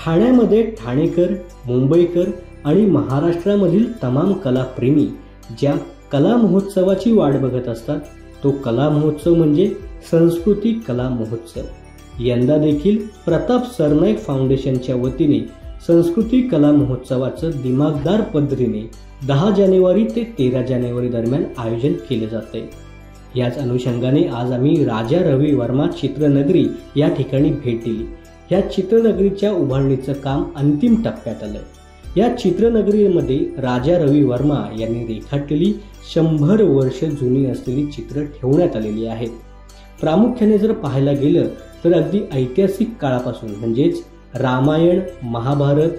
ठाण्यामध्ये ठाणेकर, मुंबईकर आणि महाराष्ट्रामधील तमाम कलाप्रेमी ज्या कला महोत्सवाची वाट बघत असतात तो कला महोत्सव म्हणजे संस्कृती कला महोत्सव। यंदा देखील प्रताप सरनाईक फाउंडेशनच्या वतीने संस्कृती कला महोत्सवाचं दिमागदार पद्धतीने 10 जानेवारी ते 13 जानेवारी दरम्यान आयोजन केले जाते। याच अनुषंगाने आज आम्ही राजा रवी वर्मा चित्रनगरी या ठिकाणी भेट दिली। या चित्रनगरीच्या उभारणीचं काम अंतिम टप्प्यात आलंय। या चित्रनगरीमध्ये राजा रवी वर्मा यांनी रेखाटलेली 100 वर्ष जुनी असलेली चित्र ठेवण्यात आलेली आहेत। प्रामुख्याने जर पाहायला गेलं तर अगदी ऐतिहासिक काळापासून म्हणजेच रामायण, महाभारत,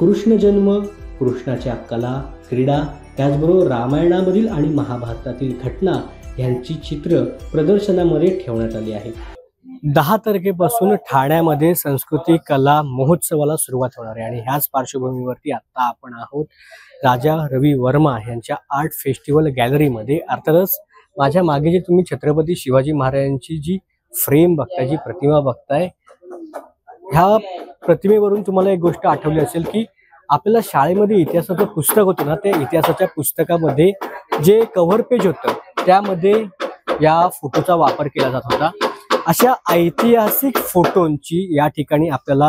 कृष्ण जन्म, कृष्णाच्या कला, क्रीडा, त्याचबरोबर रामायणामधील आणि महाभारतातील घटना यांची चित्र प्रदर्शनामध्ये ठेवण्यात आली आहेत। 10 तारखेपासून ठाण्यामध्ये संस्कृती कला महोत्सवाला सुरुवात होणार आहे आणि ह्याच पार्श्वभूमीवरती आता आपण आहोत राजा रवी वर्मा यांच्या आर्ट फेस्टिवल गॅलरीमध्ये। अर्थातच माझ्या मागे जे तुम्ही छत्रपती शिवाजी महाराजांची जी फ्रेम बघताय, जी प्रतिमा बघताय, ह्या प्रतिमेवरून तुम्हाला एक गोष्ट आठवली असेल की आपल्याला शाळेमध्ये इतिहासाचं पुस्तक होतं ना, त्या इतिहासाच्या पुस्तकामध्ये जे कव्हर पेज होतं त्यामध्ये या फोटोचा वापर केला जात होता। अशा ऐतिहासिक फोटोंची या ठिकाणी आपल्याला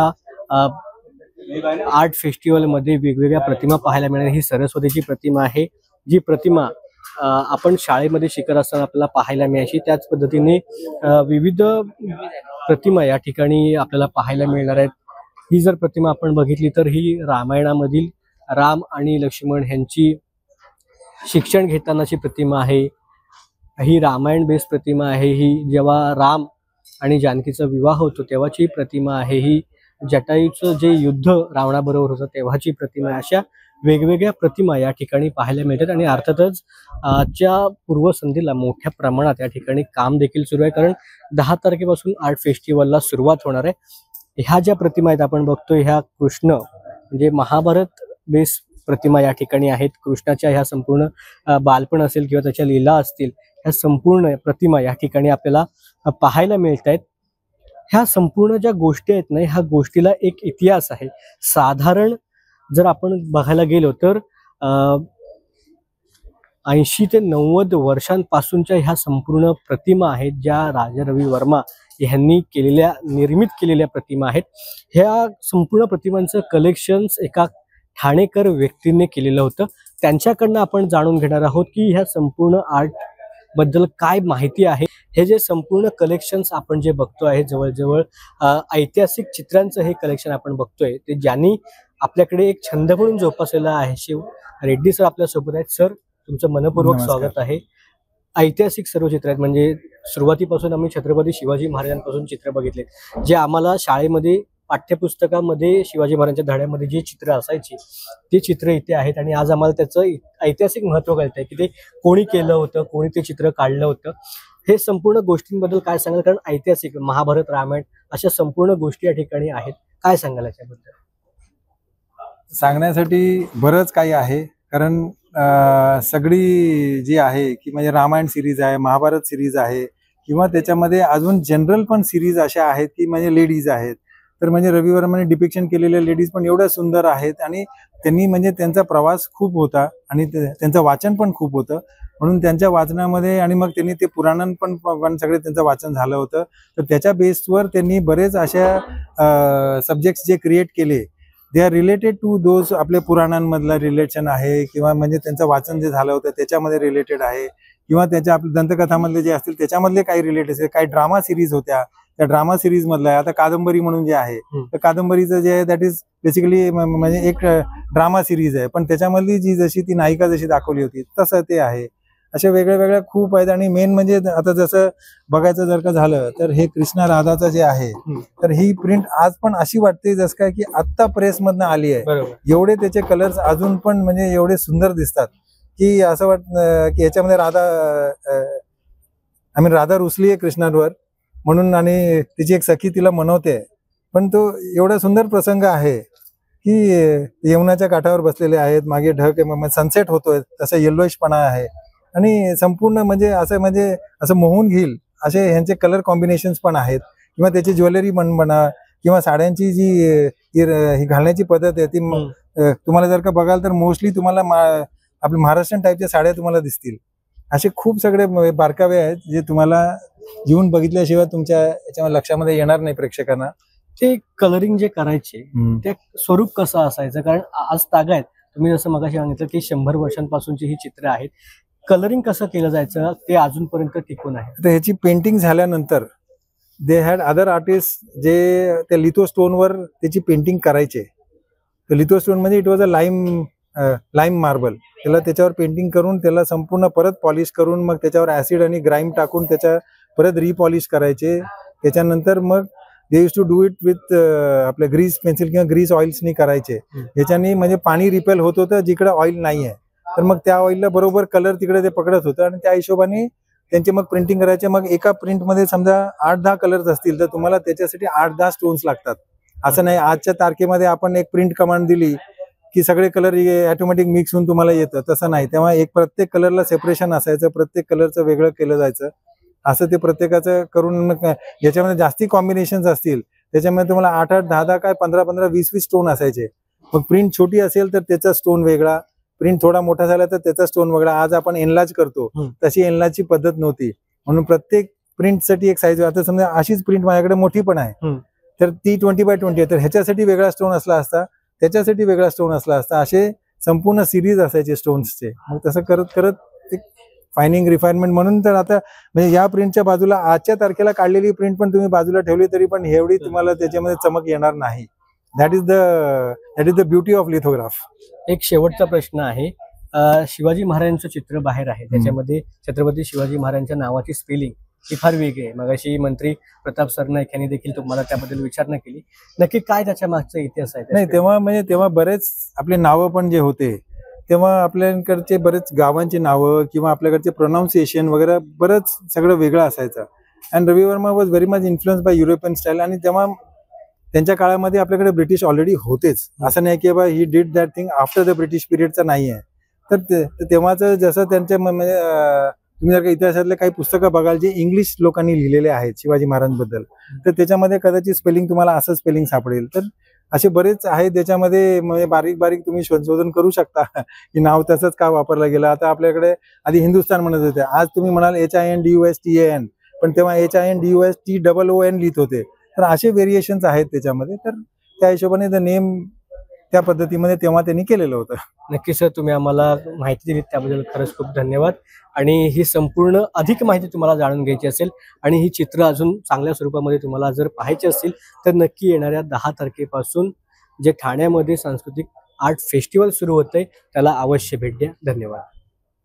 आर्ट फेस्टिवलमध्ये वेगवेगळ्या प्रतिमा पाहायला मिळणार। ही सरस्वतीची प्रतिमा आहे, जी प्रतिमा आपण शाळेमध्ये शिकत असताना आपल्याला पाहायला मिळायची। त्याच पद्धतीने विविध प्रतिमा या ठिकाणी आपल्याला पाहायला मिळणार आहेत। ही जर प्रतिमा आपण बघितली तर ही रामायणामधील राम आणि लक्ष्मण यांची शिक्षण घेतानाची प्रतिमा आहे। ही रामायण बेस्ड प्रतिमा आहे। ही जेव्हा राम आणि जानकीचा विवाह होतो तेव्हाची प्रतिमा आहे। ही जटायूचं जे युद्ध रावणाबरोबर होतं तेव्हाची प्रतिमा आहे। अशा वेगवेगळ्या प्रतिमा या ठिकाणी पाहायला मिळतात आणि अर्थातच आजच्या पूर्वसंध्येला मोठ्या प्रमाणात या ठिकाणी काम देखील सुरू आहे, कारण 10 तारखेपासून आर्ट फेस्टिवलला सुरुवात होणार आहे। ह्या ज्या प्रतिमा आहेत आपण बघतोय, ह्या कृष्ण म्हणजे महाभारत बेस प्रतिमा या ठिकाणी आहेत। कृष्णाच्या ह्या संपूर्ण बालपण असेल किंवा त्याच्या लीला असतील, ह्या संपूर्ण प्रतिमा या ठिकाणी आपल्याला पाहायला मिळत आहेत। ह्या संपूर्ण ज्या गोष्टी आहेत ना, ह्या गोष्टीला एक इतिहास आहे। साधारण जर आपण बघायला गेलो तर 80 ते 90 वर्षांपासूनच्या ह्या संपूर्ण प्रतिमा आहेत, ज्या राजा रवी वर्मा यांनी निर्मित केलेल्या प्रतिमा आहेत। ह्या संपूर्ण प्रतिमांचं कलेक्शन्स एका ठाणेकर व्यक्तीने केलेलं होतं। त्यांच्याकडनं आपण जाणून घेणार आहोत की ह्या संपूर्ण आर्ट बद्दल काय माहिती आहे। हे जे संपूर्ण कलेक्शन्स आपण जे बघतोय, जवळजवळ ऐतिहासिक चित्रांचं हे कलेक्शन आपण बघतोय, ते ज्यांनी आपल्याकडे एक छंद म्हणून जोपासलेला आहे। शिव रेड्डी सर आपल्या सोबत आहेत। सर, तुमचं मनपूर्वक स्वागत आहे। ऐतिहासिक सर्व चित्र आहेत, म्हणजे सुरुवातीपासून आम्ही छत्रपती शिवाजी महाराजांपासून चित्र बघितले, जे आम्हाला शाळेमध्ये पाठ्यपुस्तकामध्ये शिवाजी महाराजांच्या धड्यामध्ये जी चित्र असायची ती चित्र इथे आहेत आणि आज आम्हाला त्याचं ऐतिहासिक महत्त्व कळतंय की ते कोणी केलं होतं, कोणी ते चित्र काढलं होतं। हे संपूर्ण गोष्टींबद्दल काय सांगाल, कारण ऐतिहासिक महाभारत, रामायण अशा संपूर्ण गोष्टी या ठिकाणी आहेत, काय सांगाल याच्याबद्दल? सांगण्यासाठी बरंच काही आहे, कारण सगळी जी आहे की म्हणजे रामायण सिरीज आहे, महाभारत सिरीज आहे किंवा त्याच्यामध्ये अजून जनरल पण सिरीज अशा आहेत की म्हणजे लेडीज आहेत, तर म्हणजे रवी वर्माने डिपिक्शन केलेल्या लेडीज पण एवढ्या सुंदर आहेत आणि त्यांनी म्हणजे त्यांचा प्रवास खूप होता आणि त्यांचं वाचन पण खूप होतं, म्हणून त्यांच्या वाचनामध्ये आणि मग त्यांनी ते पुराण पण सगळे त्यांचं वाचन झालं होतं। तर त्याच्या बेसवर त्यांनी बरेच अशा सब्जेक्ट्स जे क्रिएट केले, they are related to those आपल्या पुराणांमधला रिलेशन आहे किंवा म्हणजे त्यांचं वाचन जे झालं होतं त्याच्यामध्ये रिलेटेड आहे किंवा त्याच्या आपल्या दंतकथामधले जे असतील त्याच्यामधले काही रिलेटेड, काही ड्रामा सिरीज होत्या त्या ड्रामा सिरीज मधला आहे। आता कादंबरी म्हणून जे आहे तर कादंबरीचं जे आहे दॅट इज बेसिकली म्हणजे एक ड्रामा सिरीज आहे, पण त्याच्यामधली जी जशी ती नायिका जशी दाखवली होती तसं ते आहे। अशा वेगळ्या वेगळ्या खूप आहेत आणि मेन म्हणजे आता जसं बघायचं जर का झालं तर हे कृष्णा राधाचं जे आहे तर ही प्रिंट आज पण अशी वाटते जसं काय की आत्ता प्रेसमधनं आली आहे। एवढे त्याचे कलर्स अजून पण म्हणजे एवढे सुंदर दिसतात की असं वाटतं की याच्यामध्ये राधा रुसली आहे कृष्णावर म्हणून आणि तिची एक सखी तिला मनवते, पण तो एवढा सुंदर प्रसंग आहे की यमुनाच्या काठावर बसलेले आहेत, मागे ढग आहे, सनसेट होतोय, तसं येल्लोइशपणा आहे आणि संपूर्ण म्हणजे असं मोहून घेईल असे ह्यांचे कलर कॉम्बिनेशन्स पण आहेत किंवा त्याची ज्वेलरी म्हणा किंवा साड्यांची ही घालण्याची पद्धत आहे ती तुम्हाला जर का बघाल तर मोस्टली तुम्हाला आपल्या महाराष्ट्रीयन टाईपच्या साड्या तुम्हाला दिसतील. असे खूप सगळे बारकावे आहेत जे तुम्हाला येऊन बघितल्याशिवाय तुमच्या याच्यामध्ये लक्षामध्ये येणार नाही प्रेक्षकांना. ते कलरिंग जे करायचे ते स्वरूप कसं असायचं, कारण आज तागा आहेत, तुम्ही जसं मगाशी सांगितलं की 100 वर्षांपासूनची ही चित्र आहेत, कलरिंग कसं केलं जायचं ते अजूनपर्यंत टिकून आहे. तर ह्याची पेंटिंग झाल्यानंतर दे हॅड अदर आर्टिस्ट जे त्या लिथो स्टोनवर त्याची पेंटिंग करायचे. तर लिथो स्टोन म्हणजे it was a lime marble. त्याला त्याच्यावर पेंटिंग करून त्याला संपूर्ण परत पॉलिश करून मग त्याच्यावर ऍसिड आणि ग्राईम टाकून त्याच्या परत रिपॉलिश करायचे. त्याच्यानंतर मग they use to do it with आपल्या ग्रीस पेन्सिल किंवा ग्रीस ऑइल्सनी करायचे. याच्यानी म्हणजे पाणी रिपेल होत होतं जिकडे ऑइल नाही आहे, तर मग त्या ऑइलला बरोबर कलर तिकडे ते पकडत होतं आणि त्या हिशोबाने त्यांचे मग प्रिंटिंग करायचे. मग एका प्रिंटमध्ये समजा 8-10 कलर्स असतील तर तुम्हाला त्याच्यासाठी 8-10 स्टोन्स लागतात. असं नाही आजच्या तारखेमध्ये आपण एक प्रिंट कमांड दिली की सगळे कलर ऑटोमॅटिक मिक्स होऊन तुम्हाला येतं, तसं नाही. तेव्हा एक प्रत्येक कलरला सेपरेशन असायचं, प्रत्येक कलरचं वेगळं केलं जायचं. असं ते प्रत्येकाचं करून ज्याच्यामध्ये जास्ती कॉम्बिनेशन्स असतील त्याच्यामध्ये तुम्हाला 8-8, 10-10 काय 15-15, 20-20 स्टोन असायचे. मग प्रिंट छोटी असेल तर त्याचा स्टोन वेगळा, प्रिंट थोडा मोठा झाला तर त्याचा स्टोन वेगळा. आज आपण एनलार्ज करतो, तशी एनलार्जची पद्धत नव्हती. म्हणून प्रत्येक प्रिंटसाठी एक साईज. आता समजा अशीच प्रिंट माझ्याकडे मोठी पण आहे तर ती 20x20 आहे, तर ह्याच्यासाठी वेगळा स्टोन असला असता, त्याच्यासाठी वेगळा स्टोन असला असता, असे संपूर्ण सिरीज असायचे स्टोन्सचे. मग तसं करत करत ते फायनिंग रिफाइनमेंट म्हणून. तर आता म्हणजे या प्रिंटच्या बाजूला आजच्या तारखेला काढलेली प्रिंट पण तुम्ही बाजूला ठेवली तरी पण एवढी तुम्हाला त्याच्यामध्ये चमक येणार नाही. That is the beauty of lithograph. एक शेवटचा प्रश्न आहे, शिवाजी महाराजांचं चित्र बाहेर आहे, त्याच्यामध्ये छत्रपती शिवाजी महाराजांच्या नावाची स्पेलिंग ही फार वेगळी आहे. मगाशी मंत्री प्रताप सरनाईक यांनी देखील तुम्हाला त्याबद्दल विचारणा केली. नक्की काय त्याच्या मागचा इतिहास आहे? नाही, तेव्हा बरेच आपले नावं पण जे होते तेव्हा आपल्याकडचे बरेच गावांची नावं किंवा आपल्याकडचे प्रोनाऊन्सिएशन वगैरे बरंच सगळं वेगळं असायचं. And Ravi Varma was very much influence by European style. आणि तेव्हा त्यांच्या काळामध्ये आपल्याकडे ब्रिटिश ऑलरेडी होतेच, असं नाही की बा he did that thing after the British पिरियडचा नाही आहे. तर तेव्हाचं जसं त्यांच्या तुम्ही जर का इतिहासातले काही पुस्तकं बघाल जे इंग्लिश लोकांनी लिहिलेले आहेत शिवाजी महाराजांबद्दल, तर त्याच्यामध्ये कदाचित स्पेलिंग तुम्हाला असं स्पेलिंग सापडेल. तर असे बरेच आहेत ज्याच्यामध्ये म्हणजे बारीक बारीक तुम्ही संशोधन करू शकता की नाव तसंच का वापरलं गेलं. आता आपल्याकडे आधी हिंदुस्थान म्हणत होते, आज तुम्ही म्हणाल HINDUSTAN, पण तेव्हा HINDUSTOON लिहित होते. तर असे व्हेरिएशन्स आहेत त्याच्यामध्ये. तर त्या हिशोबाने द नेम त्या पद्धतीमध्ये तेव्हा त्यांनी केलेलं होतं. नक्की सर, तुम्ही आम्हाला माहिती दिली त्याबद्दल खरंच खूप धन्यवाद. आणि ही संपूर्ण अधिक माहिती तुम्हाला जाणून घ्यायची असेल आणि ही चित्र अजून चांगल्या स्वरूपामध्ये तुम्हाला जर पाहायची असतील तर नक्की येणाऱ्या 10 तारखेपासून जे ठाण्यामध्ये सांस्कृतिक आर्ट फेस्टिवल सुरू होतंय त्याला अवश्य भेट द्या. धन्यवाद.